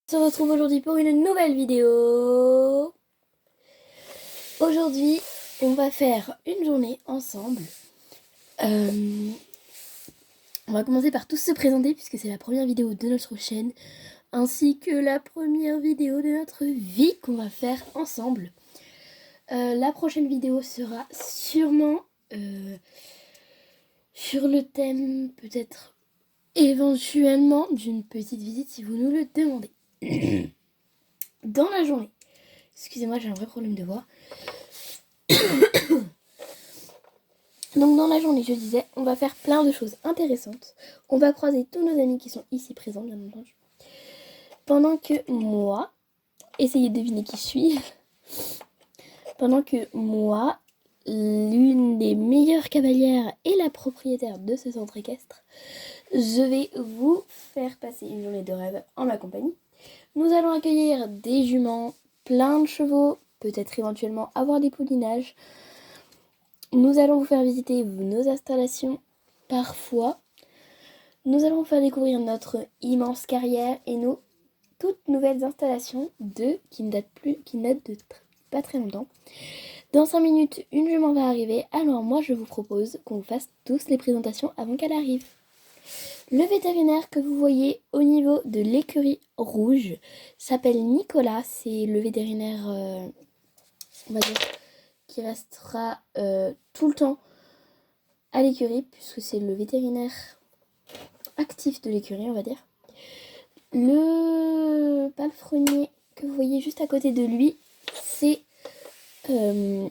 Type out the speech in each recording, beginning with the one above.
On se retrouve aujourd'hui pour une nouvelle vidéo. Aujourd'hui, on va faire une journée ensemble. On va commencer par tous se présenter puisque c'est la première vidéo de notre chaîne, ainsi que la première vidéo de notre vie qu'on va faire ensemble. La prochaine vidéo sera sûrement sur le thème, peut-être éventuellement, d'une petite visite si vous nous le demandez. Dans la journée, excusez-moi, j'ai un vrai problème de voix. Donc dans la journée, je disais, on va faire plein de choses intéressantes. On va croiser tous nos amis qui sont ici présents, bien entendu. Pendant que moi, essayez de deviner qui je suis. Pendant que moi, l'une des meilleures cavalières et la propriétaire de ce centre équestre, je vais vous faire passer une journée de rêve en ma compagnie. Nous allons accueillir des juments, plein de chevaux, peut-être éventuellement avoir des poulinages. Nous allons vous faire visiter nos installations parfois. Nous allons vous faire découvrir notre immense carrière et nos toutes nouvelles installations qui ne datent de pas très longtemps. Dans 5 minutes, une jument va arriver, alors moi je vous propose qu'on vous fasse tous les présentations avant qu'elle arrive. Le vétérinaire que vous voyez au niveau de l'écurie rouge s'appelle Nicolas, c'est le vétérinaire, on va dire, qui restera tout le temps à l'écurie, puisque c'est le vétérinaire actif de l'écurie, on va dire. Le palefrenier que vous voyez juste à côté de lui, c'est mon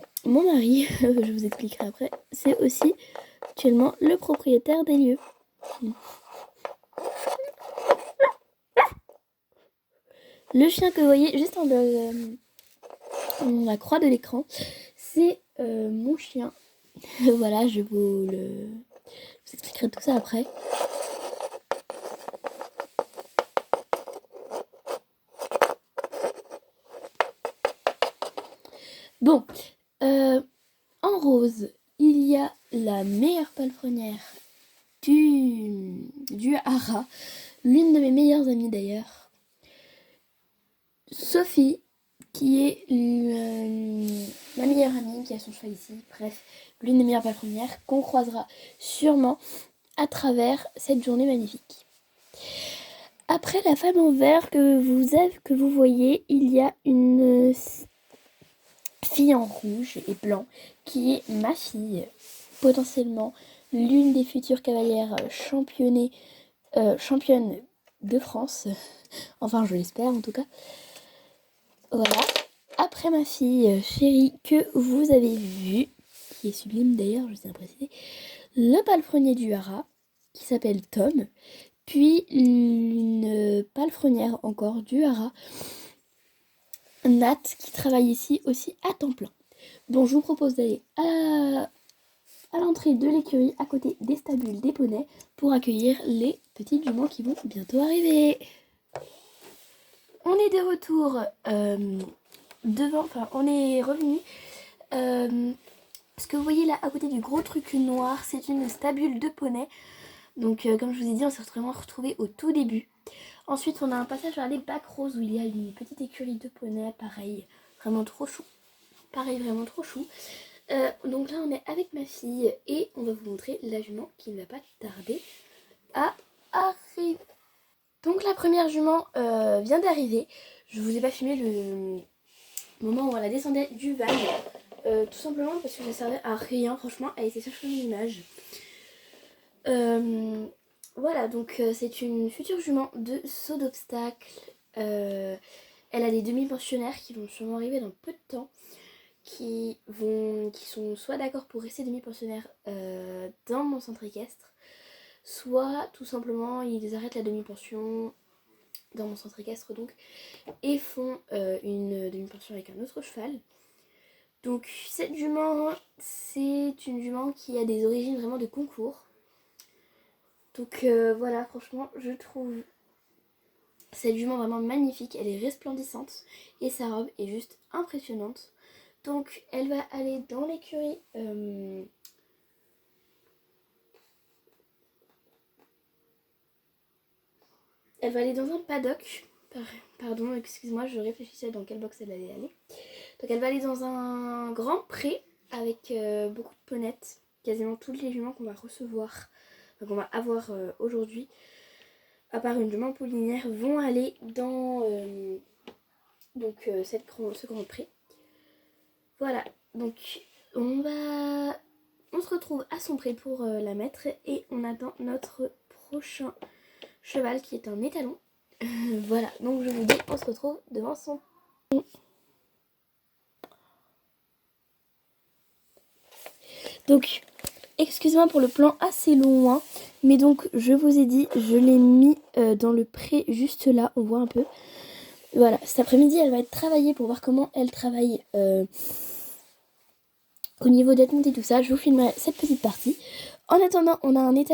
mari, je vous expliquerai après. C'est aussi actuellement le propriétaire des lieux. Le chien que vous voyez juste en la croix de l'écran, c'est mon chien. Voilà, je vous expliquerai tout ça après. Bon, en rose, il y a la meilleure palefrenière du Hara, l'une de mes meilleures amies d'ailleurs, Sophie, qui est ma meilleure amie, qui a son cheval ici, bref, l'une des meilleures palefrenières qu'on croisera sûrement à travers cette journée magnifique. Après la femme en vert que vous voyez, il y a une fille en rouge et blanc qui est ma fille, potentiellement l'une des futures cavalières championne de France. Enfin, je l'espère en tout cas. Voilà. Après ma fille chérie que vous avez vue, qui est sublime d'ailleurs, je tiens à préciser, le palefrenier du Hara, qui s'appelle Tom, puis une palefrenière encore du Hara, Nat, qui travaille ici aussi à temps plein. Donc je vous propose d'aller à l'entrée de l'écurie, à côté des stabules des poneys, pour accueillir les petites juments qui vont bientôt arriver. On est de retour on est revenu. Ce que vous voyez là à côté du gros truc noir, c'est une stabule de poney. Donc comme je vous ai dit, on s'est vraiment retrouvés au tout début. Ensuite, on a un passage vers les bacs roses où il y a une petite écurie de poney, pareil, vraiment trop chou. Donc là, on est avec ma fille et on va vous montrer la jument qui ne va pas tarder à arriver. Donc la première jument vient d'arriver. Je vous ai pas filmé le moment où elle descendait du van. Tout simplement parce que ça servait à rien, franchement, elle était chercher une image. Voilà, donc c'est une future jument de saut d'obstacle. Elle a des demi-pensionnaires qui vont sûrement arriver dans peu de temps, qui sont soit d'accord pour rester demi-pensionnaires dans mon centre équestre, soit tout simplement ils arrêtent la demi-pension dans mon centre équestre donc et font une demi-pension avec un autre cheval. Donc cette jument, c'est une jument qui a des origines vraiment de concours. Donc voilà, franchement, je trouve cette jument vraiment magnifique. Elle est resplendissante et sa robe est juste impressionnante. Donc elle va aller dans l'écurie. Elle va aller dans un paddock Pardon, excuse-moi, je réfléchissais dans quelle box elle allait aller. Donc elle va aller dans un grand pré avec beaucoup de ponettes. Quasiment toutes les juments qu'on va recevoir, enfin, qu'on va avoir aujourd'hui, à part une jument poulinière, vont aller dans ce grand pré. Voilà, donc on se retrouve à son pré pour la mettre et on attend notre prochain cheval qui est un étalon. Voilà, donc je vous dis, on se retrouve devant son. Donc, excusez-moi pour le plan assez loin, mais donc je vous ai dit, je l'ai mis dans le pré juste là, on voit un peu. Voilà, cet après-midi, elle va être travaillée pour voir comment elle travaille au niveau d'être montée, tout ça. Je vous filmerai cette petite partie. En attendant, on a un étalon